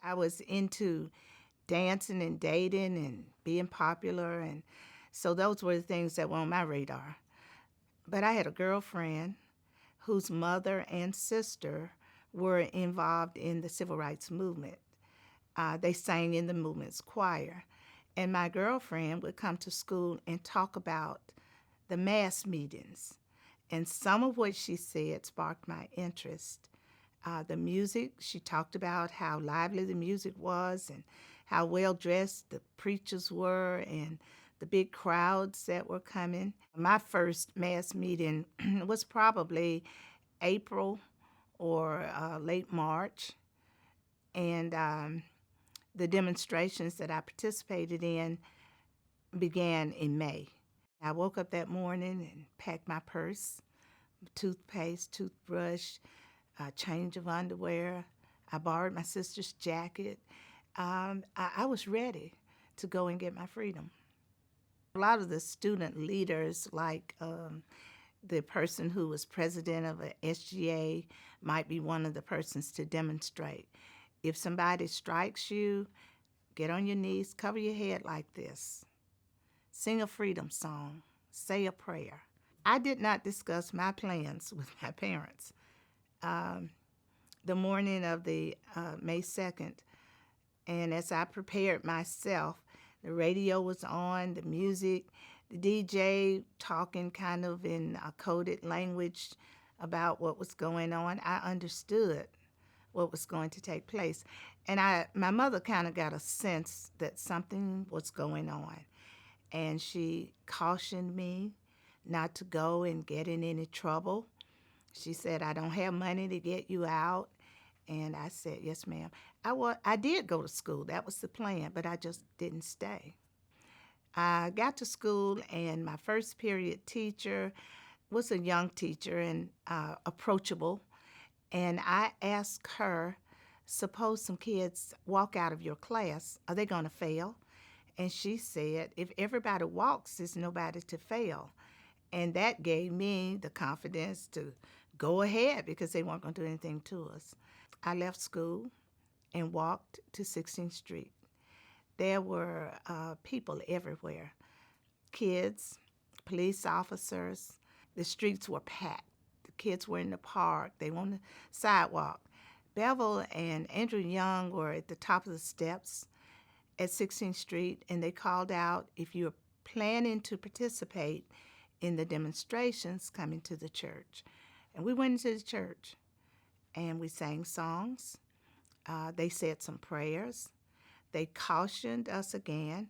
I was into dancing and dating and being popular, and so those were the things that were on my radar. But I had a girlfriend whose mother and sister were involved in the civil rights movement. They sang in the movement's choir. And my girlfriend would come to school and talk about the mass meetings. And some of what she said sparked my interest. The music, she talked about how lively the music was and how well dressed the preachers were and the big crowds that were coming. My first mass meeting was probably April or late March, and the demonstrations that I participated in began in May. I woke up that morning and packed my purse, toothpaste, toothbrush, a change of underwear. I borrowed my sister's jacket. I was ready to go and get my freedom. A lot of the student leaders, like the person who was president of a SGA, might be one of the persons to demonstrate. If somebody strikes you, get on your knees, cover your head like this, sing a freedom song, say a prayer. I did not discuss my plans with my parents. The morning of the May 2nd, and as I prepared myself, the radio was on, the music, the DJ talking kind of in a coded language about what was going on. I understood what was going to take place. And my mother kind of got a sense that something was going on. And she cautioned me not to go and get in any trouble. She said, I don't have money to get you out. And I said, yes, ma'am. I did go to school. That was the plan, but I just didn't stay. I got to school, and my first period teacher was a young teacher and approachable. And I asked her, suppose some kids walk out of your class, are they going to fail? And she said, if everybody walks, there's nobody to fail. And that gave me the confidence to go ahead because they weren't going to do anything to us. I left school and walked to 16th Street. There were people everywhere, kids, police officers. The streets were packed. The kids were in the park. They were on the sidewalk. Bevel and Andrew Young were at the top of the steps at 16th Street, and they called out, if you're planning to participate in the demonstrations, come into the church. And we went into the church, and we sang songs. They said some prayers. They cautioned us again,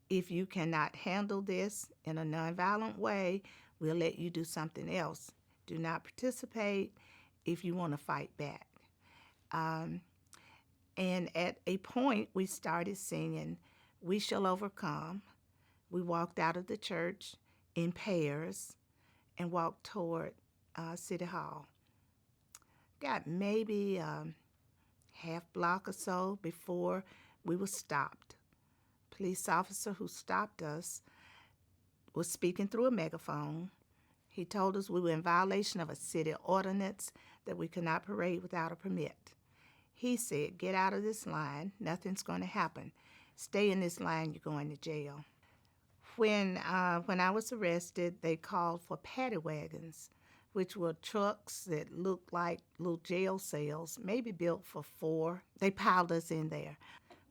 if you cannot handle this in a nonviolent way, we'll let you do something else. Do not participate if you want to fight back. And at a point, we started singing, We Shall Overcome. We walked out of the church in pairs and walked toward City Hall. Got maybe half block or so before we were stopped. Police officer who stopped us was speaking through a megaphone. He told us we were in violation of a city ordinance that we could not parade without a permit. He said, get out of this line. Nothing's going to happen. Stay in this line, you're going to jail. When I was arrested, they called for paddy wagons, which were trucks that looked like little jail cells, maybe built for 4. They piled us in there.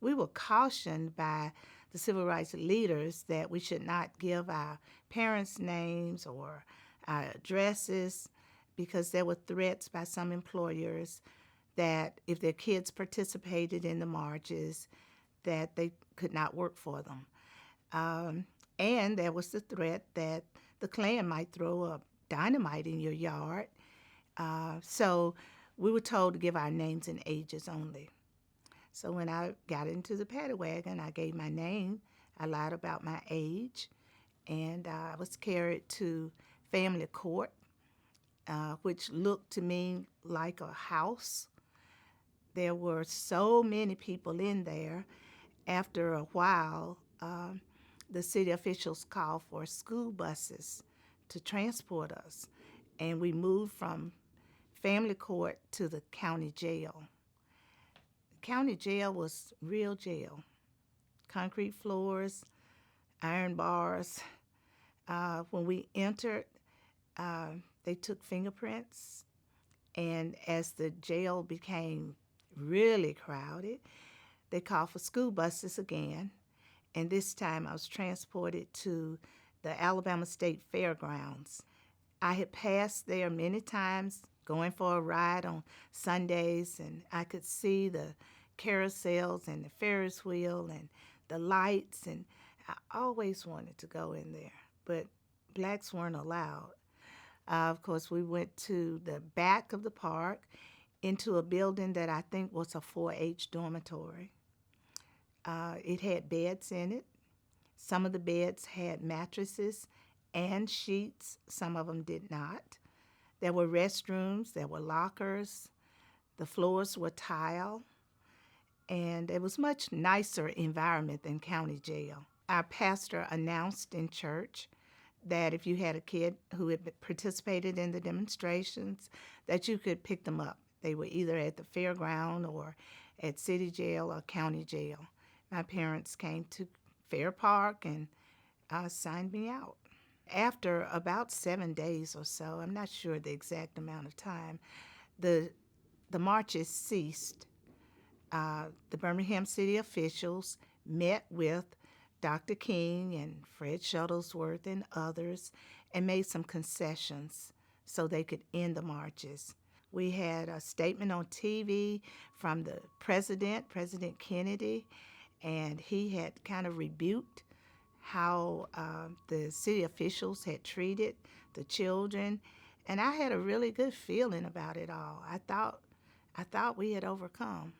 We were cautioned by the civil rights leaders that we should not give our parents' names or our addresses because there were threats by some employers that if their kids participated in the marches, that they could not work for them. And there was the threat that the Klan might throw a dynamite in your yard. So we were told to give our names and ages only. So when I got into the paddy wagon, I gave my name, I lied about my age, and I was carried to family court, which looked to me like a house. There were so many people in there. After a while, the city officials called for school buses to transport us, and we moved from family court to the county jail. County jail was real jail. Concrete floors, iron bars. When we entered, uh, they took fingerprints. And as the jail became really crowded, they called for school buses again. And this time I was transported to the Alabama State Fairgrounds. I had passed there many times going for a ride on Sundays, and I could see the carousels and the Ferris wheel and the lights, and I always wanted to go in there, but blacks weren't allowed. Of course, we went to the back of the park into a building that I think was a 4-H dormitory. It had beds in it. Some of the beds had mattresses and sheets, some of them did not. There were restrooms, there were lockers, the floors were tile, and it was much nicer environment than county jail. Our pastor announced in church that if you had a kid who had participated in the demonstrations, that you could pick them up. They were either at the fairground or at city jail or county jail. My parents came to Fair Park and signed me out. After about 7 days or so, I'm not sure the exact amount of time, the the marches ceased. The Birmingham city officials met with Dr. King and Fred Shuttlesworth and others and made some concessions so they could end the marches. We had a statement on TV from the president, President Kennedy, and he had kind of rebuked how the city officials had treated the children, and I had a really good feeling about it all. I thought we had overcome.